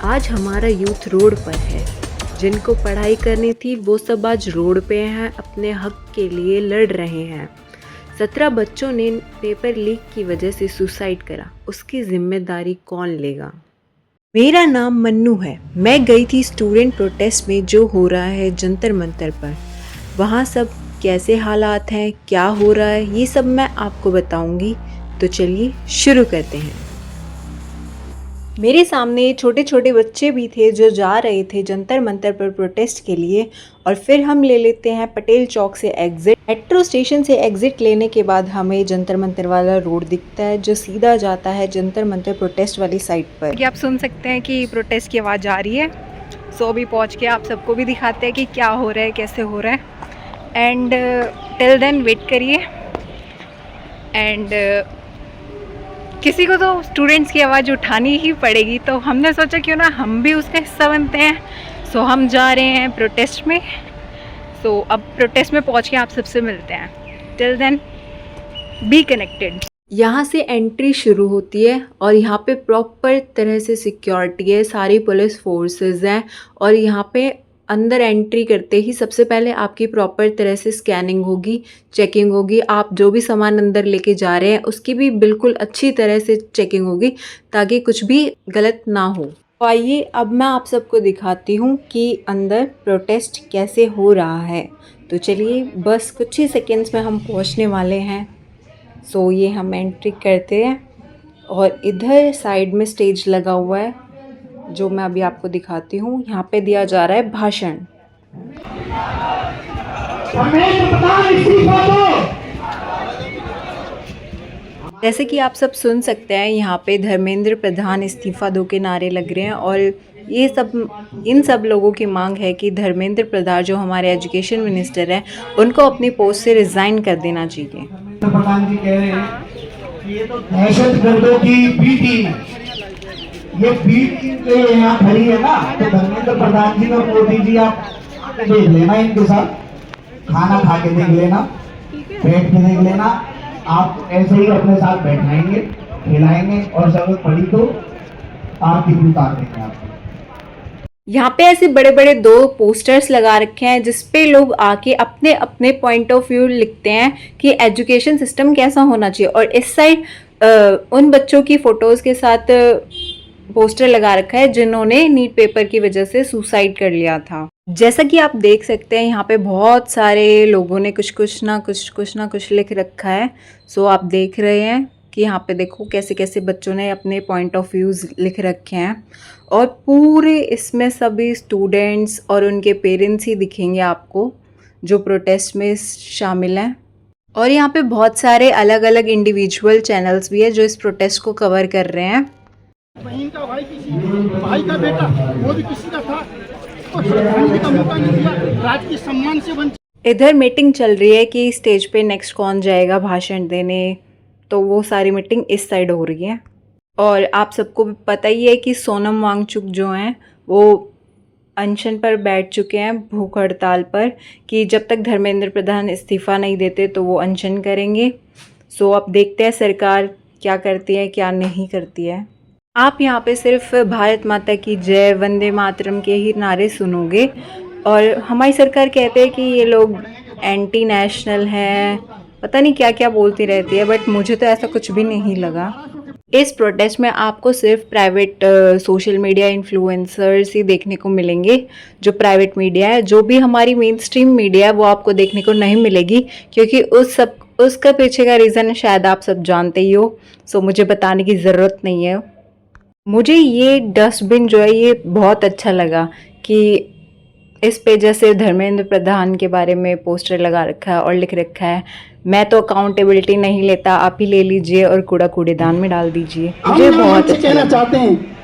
आज हमारा youth road पर है। जिनको पढ़ाई करनी थी वो सब आज रोड पे हैं, अपने हक के लिए लड़ रहे हैं। 17 बच्चों ने पेपर लीक की वजह से सुसाइड करा, उसकी जिम्मेदारी कौन लेगा? मेरा नाम मन्नू है। मैं गई थी स्टूडेंट प्रोटेस्ट में जो हो रहा है जंतर मंतर पर। वहाँ सब कैसे हालात हैं, क्या हो रहा है, ये सब मैं आपको बताऊंगी। तो चलिए शुरू करते हैं। मेरे सामने छोटे छोटे बच्चे भी थे जो जा रहे थे जंतर मंतर पर प्रोटेस्ट के लिए। और फिर हम ले लेते हैं पटेल चौक से एग्ज़िट। मेट्रो स्टेशन से एग्ज़िट लेने के बाद हमें जंतर मंतर वाला रोड दिखता है जो सीधा जाता है जंतर मंतर प्रोटेस्ट वाली साइड पर। कि आप सुन सकते हैं कि प्रोटेस्ट की आवाज़ आ रही है। सो अभी पहुँच के आप सबको भी दिखाते हैं कि क्या हो रहा है, कैसे हो रहा है। एंड टिल देन वेट करिए। एंड किसी को तो स्टूडेंट्स की आवाज़ उठानी ही पड़ेगी, तो हमने सोचा क्यों ना हम भी उसका हिस्सा बनते हैं। सो हम जा रहे हैं प्रोटेस्ट में। सो अब प्रोटेस्ट में पहुंच के आप सबसे मिलते हैं। Till then be connected. यहाँ से एंट्री शुरू होती है और यहाँ पे प्रॉपर तरह से सिक्योरिटी है, सारी पुलिस फोर्सेस हैं। और यहाँ पे अंदर एंट्री करते ही सबसे पहले आपकी प्रॉपर तरह से स्कैनिंग होगी, चेकिंग होगी। आप जो भी सामान अंदर लेके जा रहे हैं उसकी भी बिल्कुल अच्छी तरह से चेकिंग होगी ताकि कुछ भी गलत ना हो। तो आइए अब मैं आप सबको दिखाती हूँ कि अंदर प्रोटेस्ट कैसे हो रहा है। तो चलिए बस कुछ ही सेकेंड्स में हम पहुँचने वाले हैं। सो ये हम एंट्री करते हैं और इधर साइड में स्टेज लगा हुआ है जो मैं अभी आपको दिखाती हूँ। यहाँ पे दिया जा रहा है भाषण। जैसे कि आप सब सुन सकते हैं यहाँ पे धर्मेंद्र प्रधान इस्तीफा दो के नारे लग रहे हैं। और ये सब इन सब लोगों की मांग है कि धर्मेंद्र प्रधान जो हमारे एजुकेशन मिनिस्टर हैं उनको अपनी पोस्ट से रिज़ाइन कर देना चाहिए। प्रधान जी कह रहे हैं कि ये तो दहशतगर्दों की बी टीम है, ये बी टीम के यहाँ खड़ी है ना। तो धर्मेंद्र प्रधान जी और मोदी जी आप देख लेना, इनके साथ खाना खा के देख लेना, बैठ के देख लेना। आप ऐसे ही अपने साथ बैठाएंगे, खिलाएंगे और जरूरत पड़ी तो आपकी भी उतार देंगे आपको। यहाँ पे ऐसे बड़े बड़े 2 पोस्टर्स लगा रखे हैं जिसपे लोग आके अपने अपने पॉइंट ऑफ व्यू लिखते हैं कि एजुकेशन सिस्टम कैसा होना चाहिए। और इस साइड उन बच्चों की फ़ोटोज़ के साथ पोस्टर लगा रखा है जिन्होंने नीट पेपर की वजह से सुसाइड कर लिया था। जैसा कि आप देख सकते हैं यहाँ पे बहुत सारे लोगों ने कुछ ना कुछ लिख रखा है। सो आप देख रहे हैं कि यहाँ पे देखो कैसे कैसे बच्चों ने अपने पॉइंट ऑफ व्यूज़ लिख रखे हैं। और पूरे इसमें सभी स्टूडेंट्स और उनके पेरेंट्स ही दिखेंगे आपको जो प्रोटेस्ट में शामिल हैं। और यहाँ पे बहुत सारे अलग अलग इंडिविजुअल चैनल्स भी है जो इस प्रोटेस्ट को कवर कर रहे हैं। बहन का भाई, किसी भाई का बेटा, वो भी किसी का था, तो श्रद्धांजलि का मौका नहीं दिया, राजकीय सम्मान से वंचित। इधर मीटिंग चल रही है कि स्टेज पे नेक्स्ट कौन जाएगा भाषण देने, तो वो सारी मीटिंग इस साइड हो रही है। और आप सबको भी पता ही है कि सोनम वांगचुक जो हैं वो अनशन पर बैठ चुके हैं, भूख हड़ताल पर, कि जब तक धर्मेंद्र प्रधान इस्तीफ़ा नहीं देते तो वो अनशन करेंगे। सो अब देखते हैं सरकार क्या करती है क्या नहीं करती है। आप यहाँ पे सिर्फ भारत माता की जय, वंदे मातरम के ही नारे सुनोगे। और हमारी सरकार कहते हैं कि ये लोग एंटी नेशनल हैं, पता नहीं क्या क्या बोलती रहती है, बट मुझे तो ऐसा कुछ भी नहीं लगा। इस प्रोटेस्ट में आपको सिर्फ प्राइवेट सोशल मीडिया इन्फ्लुएंसर्स ही देखने को मिलेंगे। जो प्राइवेट मीडिया है, जो भी हमारी मेन स्ट्रीम मीडिया है, वो आपको देखने को नहीं मिलेगी क्योंकि उसका पीछे का रीज़न शायद आप सब जानते ही हो। सो मुझे बताने की ज़रूरत नहीं है। मुझे ये डस्टबिन जो है ये बहुत अच्छा लगा कि इस पे जैसे धर्मेंद्र प्रधान के बारे में पोस्टर लगा रखा है और लिख रखा है, मैं तो अकाउंटेबिलिटी नहीं लेता, आप ही ले लीजिए और कूड़ा कूड़ेदान में डाल दीजिए। मुझे बहुत अच्छा कहना चाहते हैं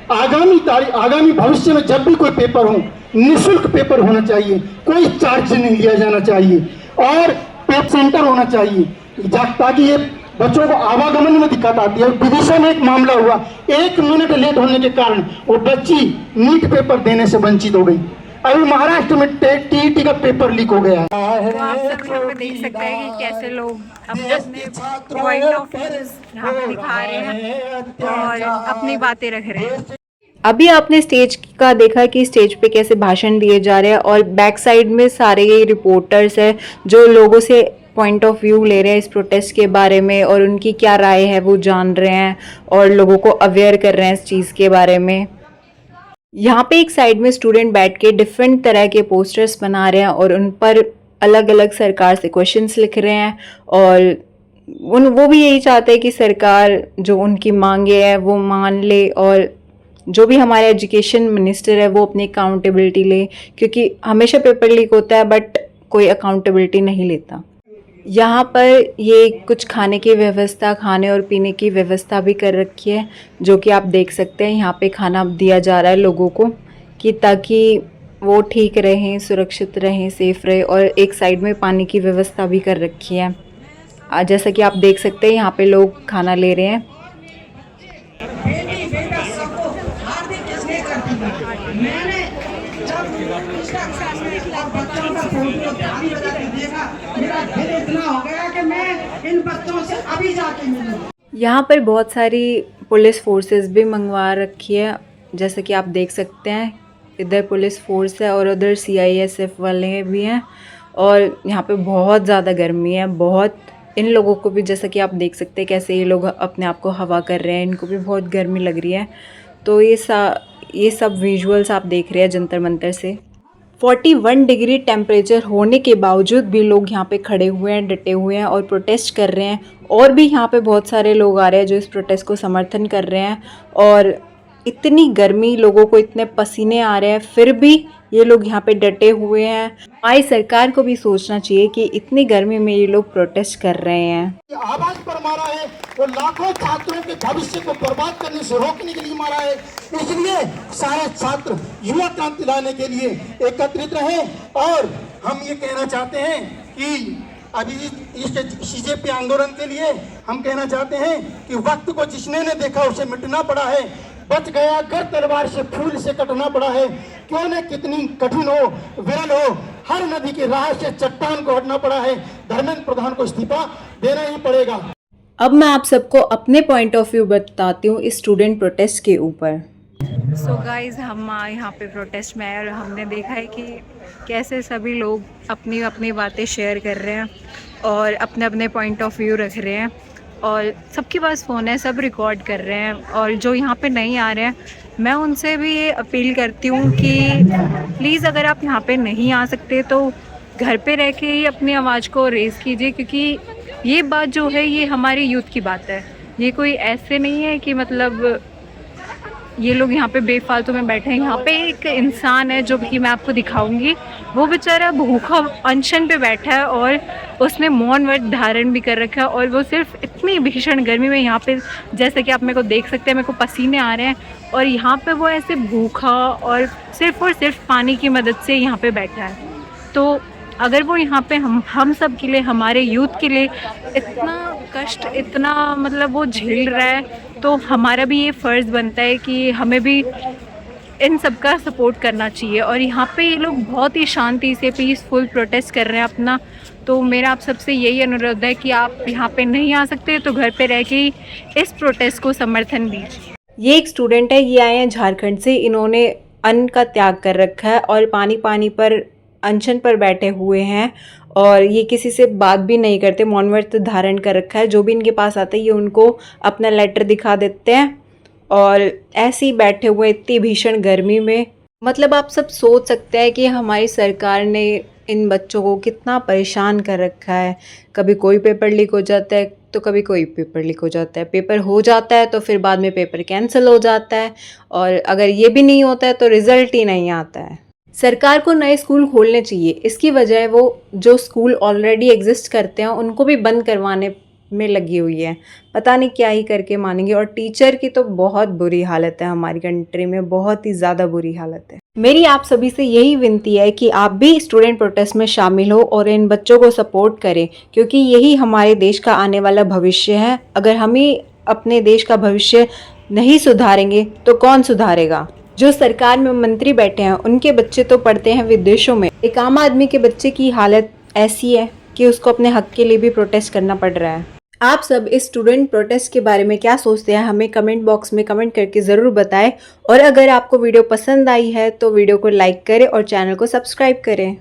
आगामी भविष्य में जब भी कोई पेपर हो, निःशुल्क पेपर होना चाहिए, कोई चार्ज नहीं लिया जाना चाहिए और पेपर सेंटर होना चाहिए ताकि ये बच्चों को आवागमन में दिक्कत आती है। विदिशा में एक मामला हुआ, 1 मिनट लेट होने के कारण वो बच्ची नीट पेपर देने से वंचित हो गई। अभी महाराष्ट्र में टीईटी का पेपर लीक हो गया है। तो आप सब यहाँ पे देख सकते हैं कि कैसे लोग अपने पॉइंट ऑफ व्यू यहाँ पे दिखा रहे हैं और अपनी बातें रख रहे हैं। अभी आपने स्टेज का देखा कि स्टेज पे कैसे भाषण दिए जा रहे हैं और बैक साइड में सारे रिपोर्टर्स हैं जो लोगों से पॉइंट ऑफ व्यू ले रहे हैं इस प्रोटेस्ट के बारे में और उनकी क्या राय है वो जान रहे हैं और लोगों को अवेयर कर रहे हैं इस चीज़ के बारे में। यहाँ पे एक साइड में स्टूडेंट बैठ के डिफरेंट तरह के पोस्टर्स बना रहे हैं और उन पर अलग अलग सरकार से क्वेश्चंस लिख रहे हैं और वो भी यही चाहते हैं कि सरकार जो उनकी मांगे है वो मान ले और जो भी हमारे एजुकेशन मिनिस्टर है वो अपनी अकाउंटेबिलिटी ले, क्योंकि हमेशा पेपर लीक होता है बट कोई अकाउंटेबिलिटी नहीं लेता। यहाँ पर ये कुछ खाने की व्यवस्था, खाने और पीने की व्यवस्था भी कर रखी है जो कि आप देख सकते हैं। यहाँ पे खाना दिया जा रहा है लोगों को कि ताकि वो ठीक रहें, सुरक्षित रहें, सेफ रहे। और एक साइड में पानी की व्यवस्था भी कर रखी है। जैसा कि आप देख सकते हैं यहाँ पे लोग खाना ले रहे हैं। मैंने जब इसका और बच्चों का फोटो ध्यान बजा के देखा, मेरा दिल इतना हो गया कि मैं इन बच्चों से अभी जाके मिलूं। यहाँ पर बहुत सारी पुलिस फोर्सेस भी मंगवा रखी है, जैसे कि आप देख सकते हैं। इधर पुलिस फोर्स है और उधर CISF वाले भी हैं। और यहाँ पे बहुत ज़्यादा गर्मी है, बहुत। इन लोगों को भी जैसा कि आप देख सकते हैं कैसे ये लोग अपने आप को हवा कर रहे हैं, इनको भी बहुत गर्मी लग रही है। तो ये सब विजुअल्स आप देख रहे हैं जंतर मंतर से। 41 डिग्री टेम्परेचर होने के बावजूद भी लोग यहाँ पे खड़े हुए हैं, डटे हुए हैं और प्रोटेस्ट कर रहे हैं। और भी यहाँ पे बहुत सारे लोग आ रहे हैं जो इस प्रोटेस्ट को समर्थन कर रहे हैं। और इतनी गर्मी, लोगों को इतने पसीने आ रहे हैं, फिर भी ये लोग यहाँ पे डटे हुए हैं। हमारी सरकार को भी सोचना चाहिए कि इतनी गर्मी में ये लोग प्रोटेस्ट कर रहे हैं। आवाज पर मारा है, वो लाखों छात्रों के भविष्य को बर्बाद करने से रोकने के लिए मारा है। इसलिए सारे छात्र युवा क्रांति लाने के लिए एकत्रित रहे। और हम ये कहना चाहते हैं कि अभी इस CJP आंदोलन के लिए हम कहना चाहते हैं कि वक्त को जिसने ने देखा उसे मिटना पड़ा है। बच गया घर तलवार से फूल से कटना पड़ा है। क्यों न कितनी कठिन हो, विरल हो, हर नदी की राह से चट्टान को हटना पड़ा है। धर्मेंद्र प्रधान को इस्तीफा देना ही पड़ेगा। अब मैं आप सबको अपने पॉइंट ऑफ व्यू बताती हूँ इस स्टूडेंट प्रोटेस्ट के ऊपर। सो गाइज़, हम यहाँ पे प्रोटेस्ट में आए और हमने देखा है कि कैसे सभी लोग अपनी अपनी बातें शेयर कर रहे हैं और अपने अपने पॉइंट ऑफ व्यू रख रहे हैं। और सबके पास फ़ोन है, सब रिकॉर्ड कर रहे हैं। और जो यहाँ पे नहीं आ रहे हैं, मैं उनसे भी ये अपील करती हूँ कि प्लीज़ अगर आप यहाँ पे नहीं आ सकते तो घर पे रह के ही अपनी आवाज़ को रेज़ कीजिए, क्योंकि ये बात जो है ये हमारे यूथ की बात है। ये कोई ऐसे नहीं है कि मतलब ये लोग यहाँ पे बेफालतू में बैठे हैं। यहाँ पे एक इंसान है जो कि मैं आपको दिखाऊंगी, वो बेचारा भूखा अनशन पे बैठा है और उसने मौन व्रत धारण भी कर रखा है। और वो सिर्फ इतनी भीषण गर्मी में यहाँ पे, जैसे कि आप मेरे को देख सकते हैं, मेरे को पसीने आ रहे हैं और यहाँ पे वो ऐसे भूखा और सिर्फ पानी की मदद से यहाँ पे बैठा है। तो अगर वो यहाँ पे हम सब के लिए, हमारे यूथ के लिए इतना कष्ट, इतना मतलब वो झेल रहा है, तो हमारा भी ये फ़र्ज़ बनता है कि हमें भी इन सब का सपोर्ट करना चाहिए। और यहाँ पे ये लोग बहुत ही शांति से पीसफुल प्रोटेस्ट कर रहे हैं अपना। तो मेरा आप सबसे यही अनुरोध है कि आप यहाँ पे नहीं आ सकते तो घर पे रह के ही इस प्रोटेस्ट को समर्थन दीजिए। ये एक स्टूडेंट है, ये आए हैं झारखंड से। इन्होंने अन्न का त्याग कर रखा है और पानी पर अनशन पर बैठे हुए हैं और ये किसी से बात भी नहीं करते, मौन व्रत धारण कर रखा है। जो भी इनके पास आता है ये उनको अपना लेटर दिखा देते हैं और ऐसे ही बैठे हुए इतनी भीषण गर्मी में। मतलब आप सब सोच सकते हैं कि हमारी सरकार ने इन बच्चों को कितना परेशान कर रखा है। कभी कोई पेपर लीक हो जाता है तो कभी कोई पेपर लीक हो जाता है। पेपर हो जाता है तो फिर बाद में पेपर कैंसिल हो जाता है और अगर ये भी नहीं होता है तो रिज़ल्ट ही नहीं आता है। सरकार को नए स्कूल खोलने चाहिए, इसकी वजह वो जो स्कूल ऑलरेडी एग्जिस्ट करते हैं उनको भी बंद करवाने में लगी हुई है। पता नहीं क्या ही करके मानेंगे। और टीचर की तो बहुत बुरी हालत है हमारी कंट्री में, बहुत ही ज़्यादा बुरी हालत है। मेरी आप सभी से यही विनती है कि आप भी स्टूडेंट प्रोटेस्ट में शामिल हो और इन बच्चों को सपोर्ट करें, क्योंकि यही हमारे देश का आने वाला भविष्य है। अगर हम ही अपने देश का भविष्य नहीं सुधारेंगे तो कौन सुधारेगा। जो सरकार में मंत्री बैठे हैं उनके बच्चे तो पढ़ते हैं विदेशों में। एक आम आदमी के बच्चे की हालत ऐसी है कि उसको अपने हक के लिए भी प्रोटेस्ट करना पड़ रहा है। आप सब इस स्टूडेंट प्रोटेस्ट के बारे में क्या सोचते हैं, हमें कमेंट बॉक्स में कमेंट करके ज़रूर बताएं। और अगर आपको वीडियो पसंद आई है तो वीडियो को लाइक करें और चैनल को सब्सक्राइब करें।